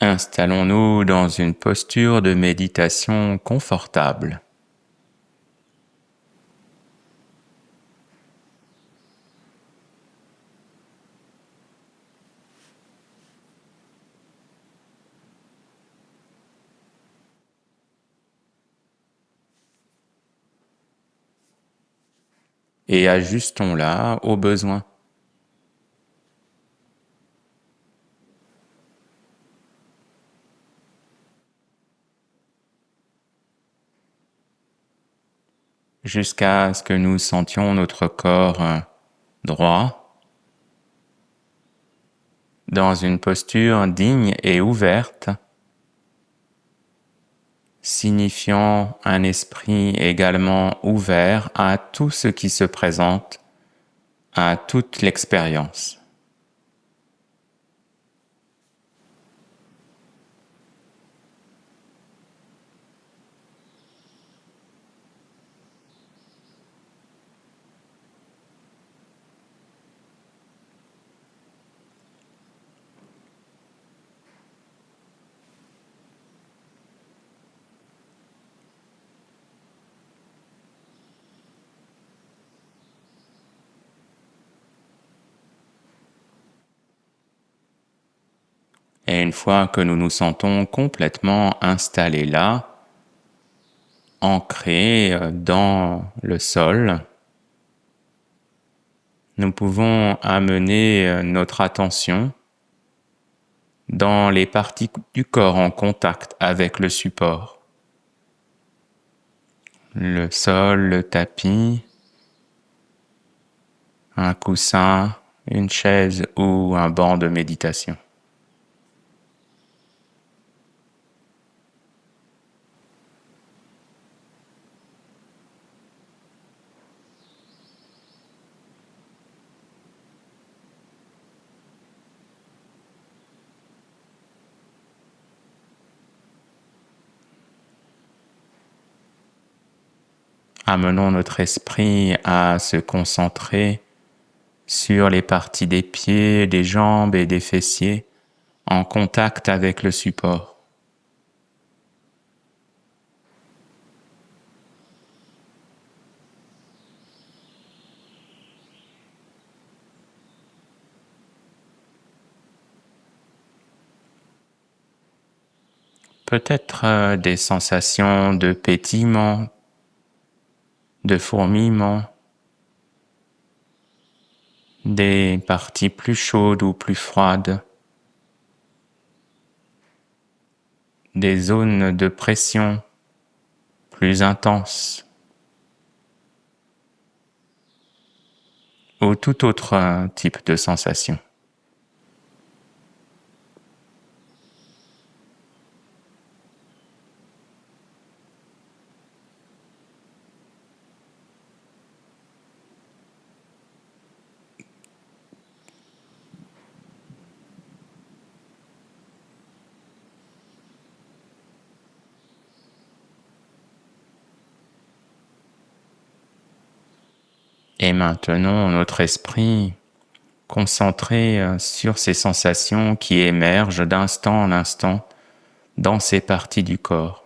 Installons-nous dans une posture de méditation confortable. Et ajustons-la au besoin. Jusqu'à ce que nous sentions notre corps droit, dans une posture digne et ouverte, signifiant un esprit également ouvert à tout ce qui se présente, à toute l'expérience. Et une fois que nous nous sentons complètement installés là, ancrés dans le sol, nous pouvons amener notre attention dans les parties du corps en contact avec le support. Le sol, le tapis, un coussin, une chaise ou un banc de méditation. Amenons notre esprit à se concentrer sur les parties des pieds, des jambes et des fessiers en contact avec le support. Peut-être des sensations de pétillement, de fourmillement, des parties plus chaudes ou plus froides, des zones de pression plus intenses, ou tout autre type de sensation. Et maintenant, notre esprit concentré sur ces sensations qui émergent d'instant en instant dans ces parties du corps.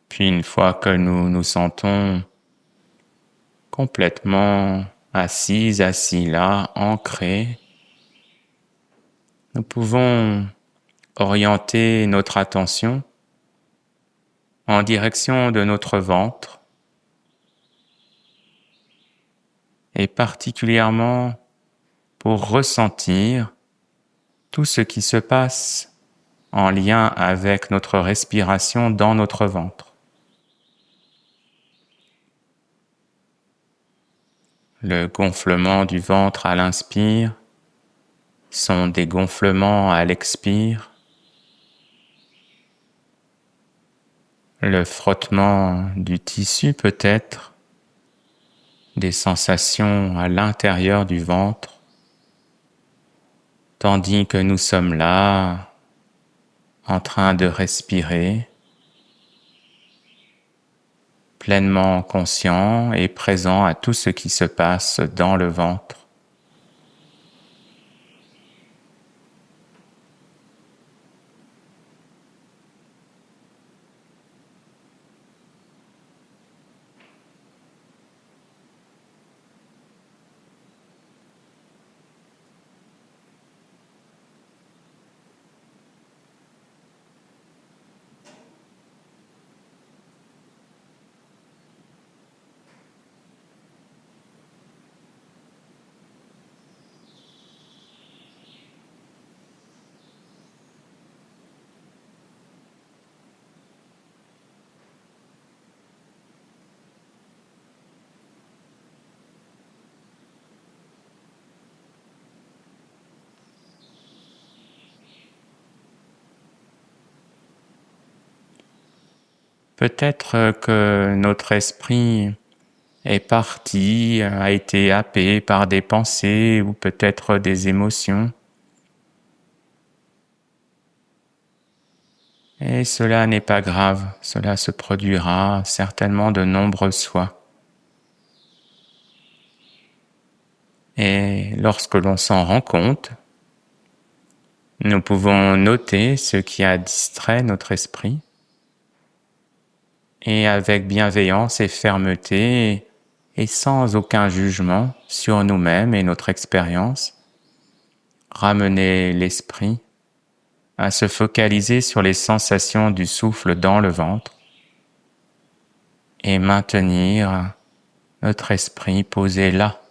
Puis une fois que nous nous sentons complètement assis là, ancrés, nous pouvons orienter notre attention en direction de notre ventre et particulièrement pour ressentir tout ce qui se passe en lien avec notre respiration dans notre ventre. Le gonflement du ventre à l'inspire sont des gonflements à l'expire. Le frottement du tissu peut être des sensations à l'intérieur du ventre, tandis que nous sommes là, en train de respirer, pleinement conscient et présent à tout ce qui se passe dans le ventre. Peut-être que notre esprit est parti, a été happé par des pensées ou peut-être des émotions. Et cela n'est pas grave, cela se produira certainement de nombreuses fois. Et lorsque l'on s'en rend compte, nous pouvons noter ce qui a distrait notre esprit et avec bienveillance et fermeté et sans aucun jugement sur nous-mêmes et notre expérience, ramener l'esprit à se focaliser sur les sensations du souffle dans le ventre et maintenir notre esprit posé là.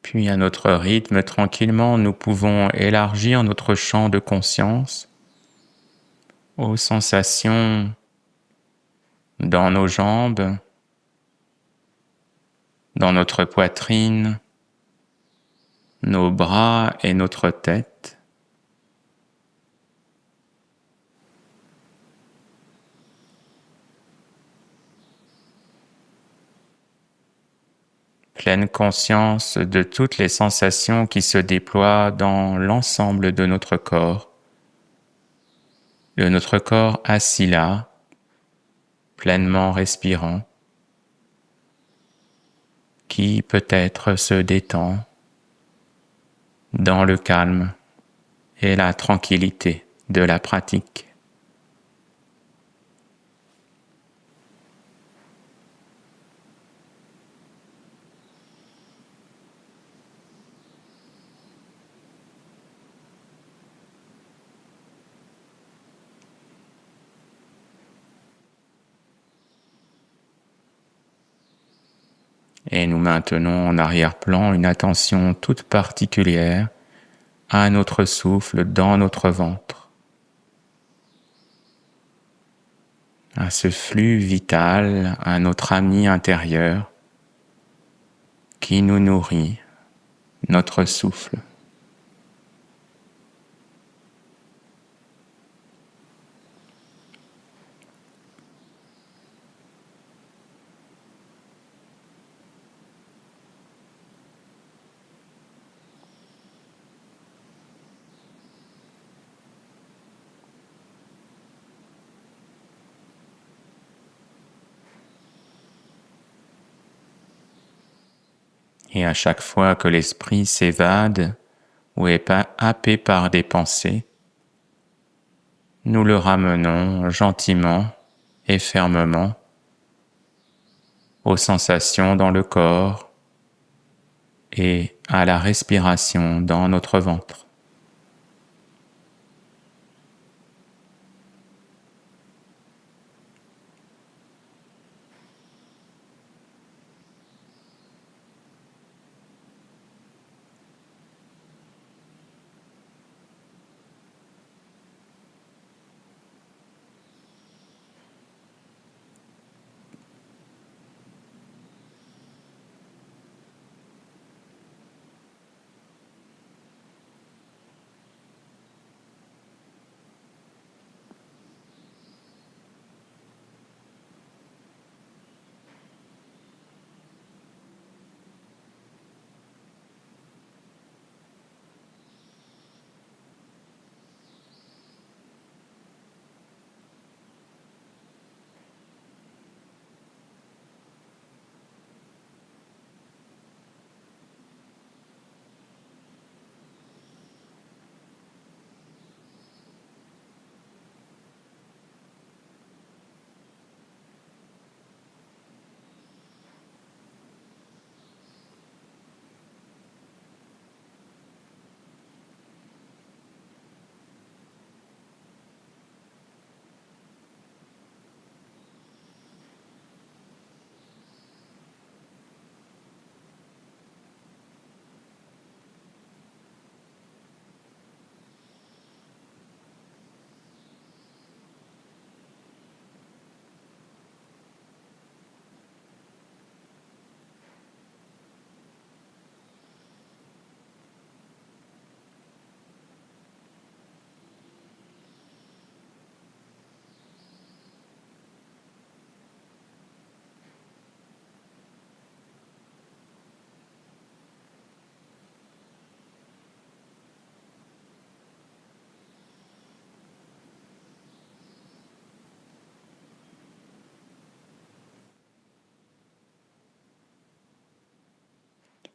Puis à notre rythme, tranquillement, nous pouvons élargir notre champ de conscience aux sensations dans nos jambes, dans notre poitrine, nos bras et notre tête. Pleine conscience de toutes les sensations qui se déploient dans l'ensemble de notre corps assis là, pleinement respirant, qui peut-être se détend dans le calme et la tranquillité de la pratique. Et nous maintenons en arrière-plan une attention toute particulière à notre souffle dans notre ventre, à ce flux vital, à notre ami intérieur qui nous nourrit, notre souffle. Et à chaque fois que l'esprit s'évade ou est happé par des pensées, nous le ramenons gentiment et fermement aux sensations dans le corps et à la respiration dans notre ventre.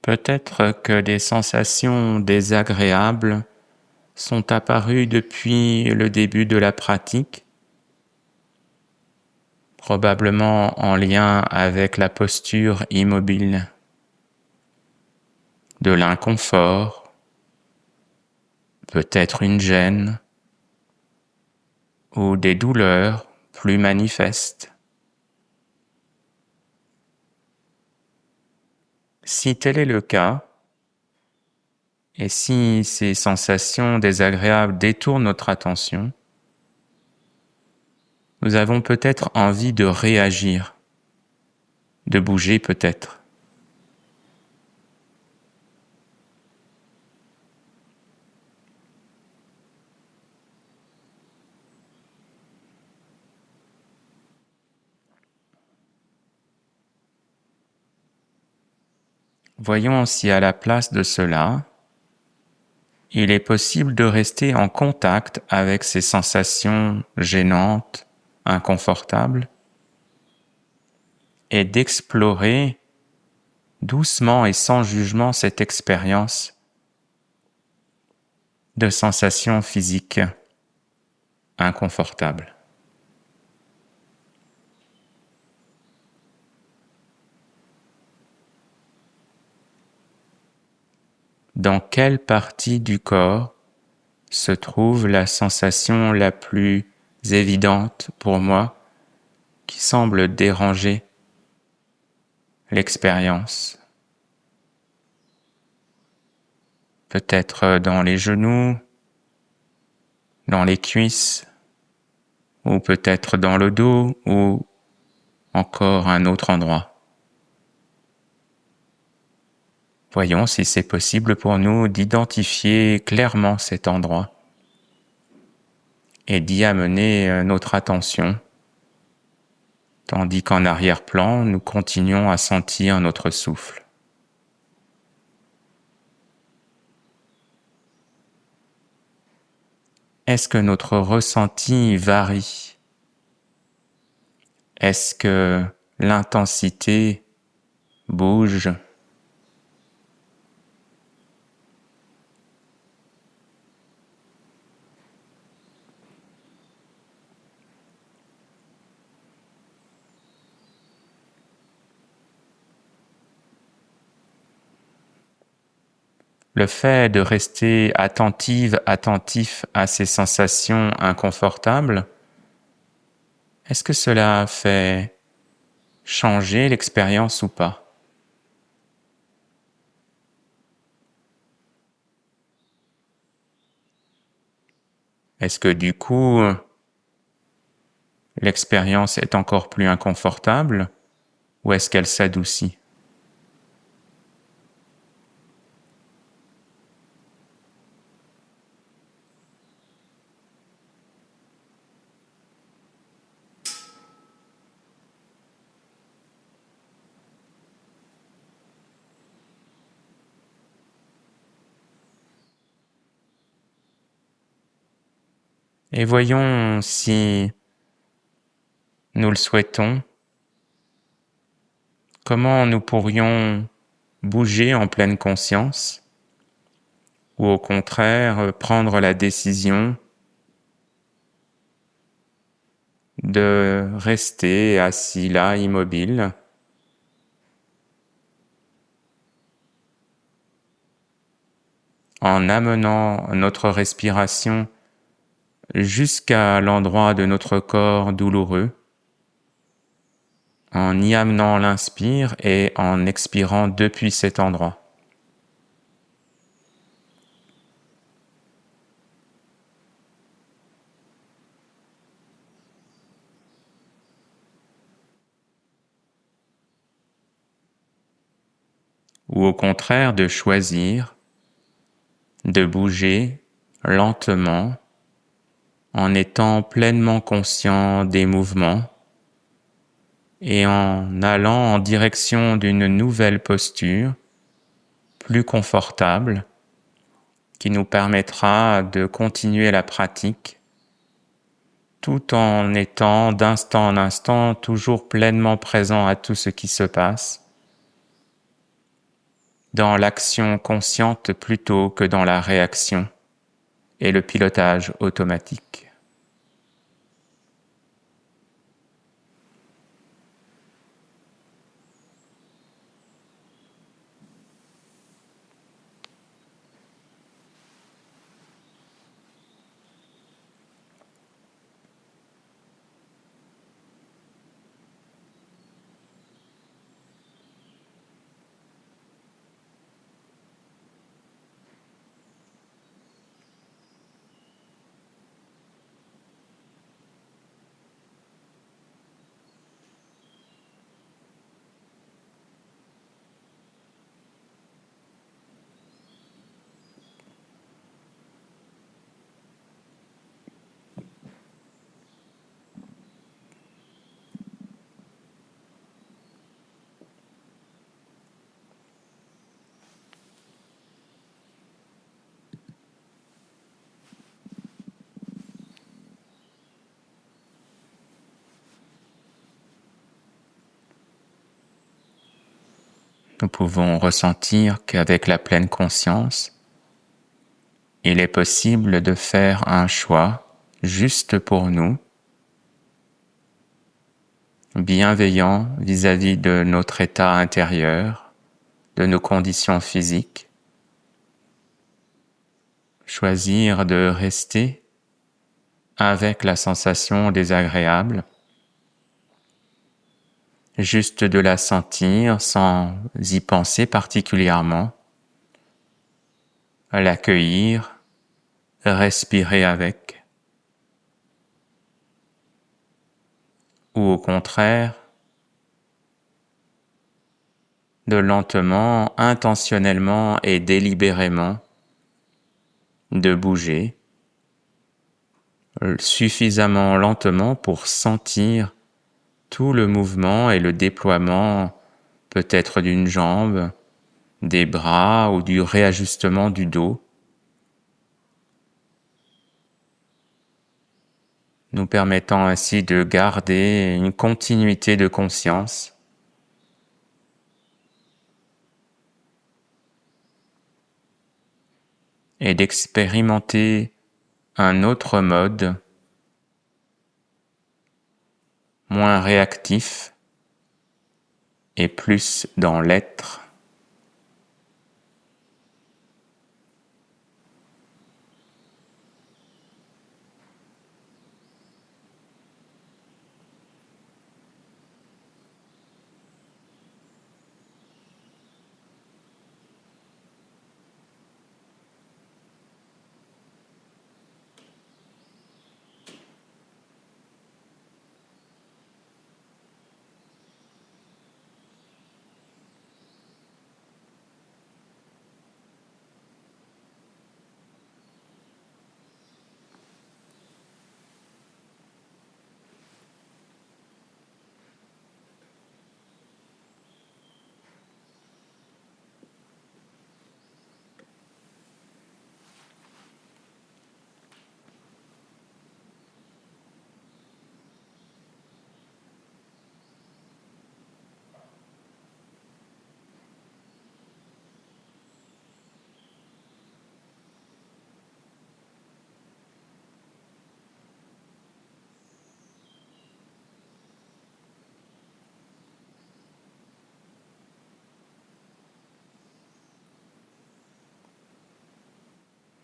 Peut-être que des sensations désagréables sont apparues depuis le début de la pratique, probablement en lien avec la posture immobile, de l'inconfort, peut-être une gêne ou des douleurs plus manifestes. Si tel est le cas, et si ces sensations désagréables détournent notre attention, nous avons peut-être envie de réagir, de bouger peut-être. Voyons si à la place de cela, il est possible de rester en contact avec ces sensations gênantes, inconfortables, et d'explorer doucement et sans jugement cette expérience de sensations physiques inconfortables. Dans quelle partie du corps se trouve la sensation la plus évidente pour moi qui semble déranger l'expérience. Peut-être dans les genoux, dans les cuisses, ou peut-être dans le dos, ou encore un autre endroit. Voyons si c'est possible pour nous d'identifier clairement cet endroit et d'y amener notre attention, tandis qu'en arrière-plan, nous continuons à sentir notre souffle. Est-ce que notre ressenti varie? Est-ce que l'intensité bouge? Le fait de rester attentif à ces sensations inconfortables, est-ce que cela fait changer l'expérience ou pas? Est-ce que du coup, l'expérience est encore plus inconfortable ou est-ce qu'elle s'adoucit? Et voyons si nous le souhaitons, comment nous pourrions bouger en pleine conscience ou au contraire prendre la décision de rester assis là, immobile, en amenant notre respiration jusqu'à l'endroit de notre corps douloureux, en y amenant l'inspire et en expirant depuis cet endroit. Ou au contraire de choisir de bouger lentement en étant pleinement conscient des mouvements et en allant en direction d'une nouvelle posture plus confortable qui nous permettra de continuer la pratique tout en étant d'instant en instant toujours pleinement présent à tout ce qui se passe, dans l'action consciente plutôt que dans la réaction et le pilotage automatique. Nous pouvons ressentir qu'avec la pleine conscience, il est possible de faire un choix juste pour nous, bienveillant vis-à-vis de notre état intérieur, de nos conditions physiques. Choisir de rester avec la sensation désagréable juste de la sentir sans y penser particulièrement, l'accueillir, respirer avec, ou au contraire, de lentement, intentionnellement et délibérément de bouger, suffisamment lentement pour sentir tout le mouvement et le déploiement peut-être d'une jambe, des bras ou du réajustement du dos, nous permettant ainsi de garder une continuité de conscience et d'expérimenter un autre mode moins réactif et plus dans l'être.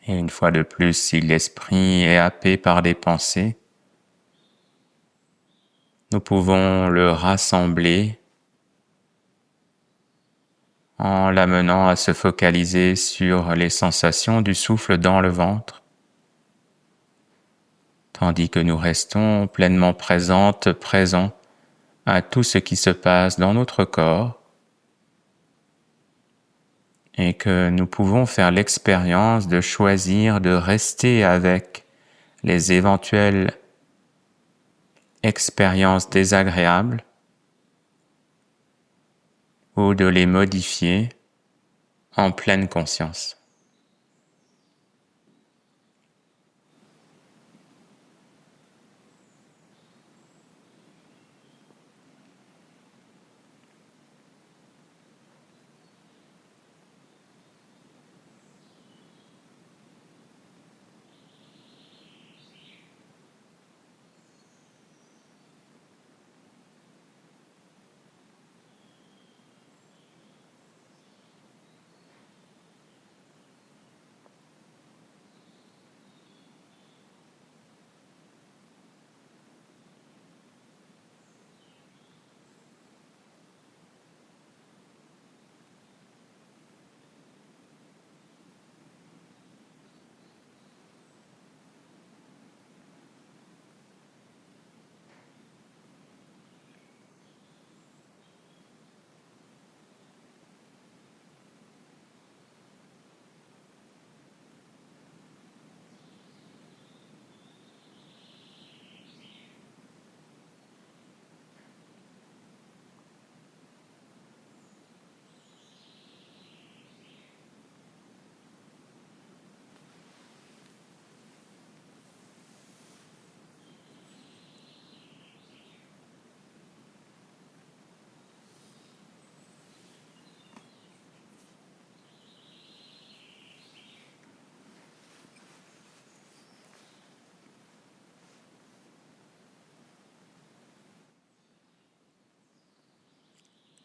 Et une fois de plus, si l'esprit est happé par des pensées, nous pouvons le rassembler en l'amenant à se focaliser sur les sensations du souffle dans le ventre, tandis que nous restons pleinement présents à tout ce qui se passe dans notre corps et que nous pouvons faire l'expérience de choisir de rester avec les éventuelles expériences désagréables ou de les modifier en pleine conscience.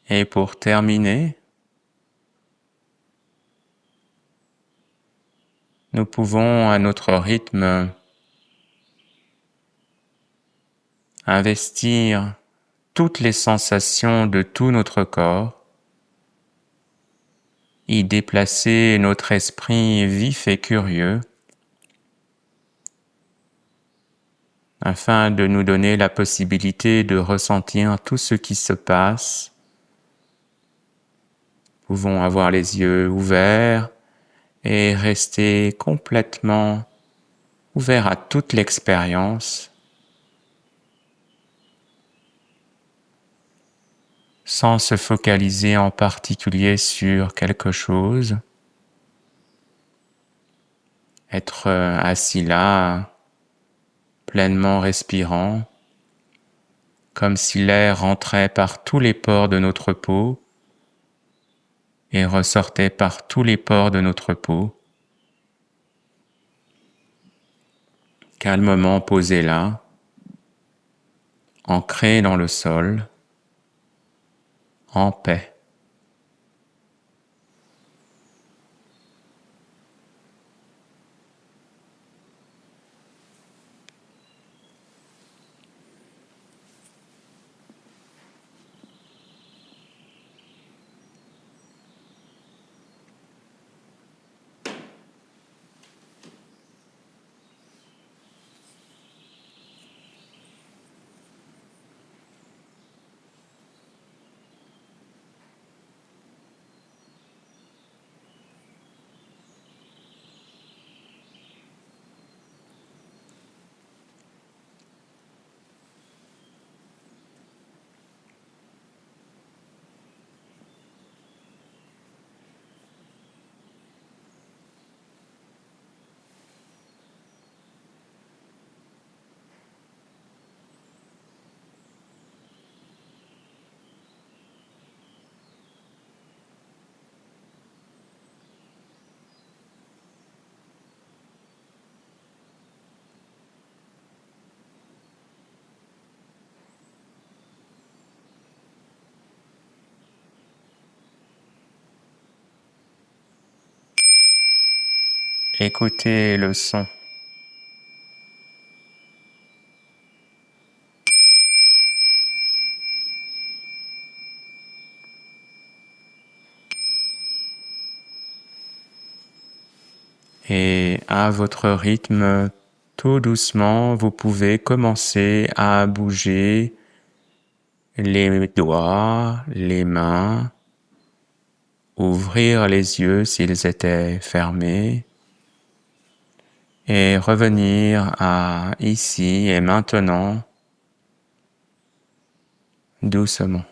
Et pour terminer, nous pouvons à notre rythme investir toutes les sensations de tout notre corps, y déplacer notre esprit vif et curieux, afin de nous donner la possibilité de ressentir tout ce qui se passe. Nous pouvons avoir les yeux ouverts et rester complètement ouverts à toute l'expérience, sans se focaliser en particulier sur quelque chose. Être assis là, pleinement respirant, comme si l'air rentrait par tous les pores de notre peau et ressortait par tous les pores de notre peau, calmement posé là, ancré dans le sol, en paix. Écoutez le son. Et à votre rythme, tout doucement, vous pouvez commencer à bouger les doigts, les mains, ouvrir les yeux s'ils étaient fermés et revenir à ici et maintenant doucement.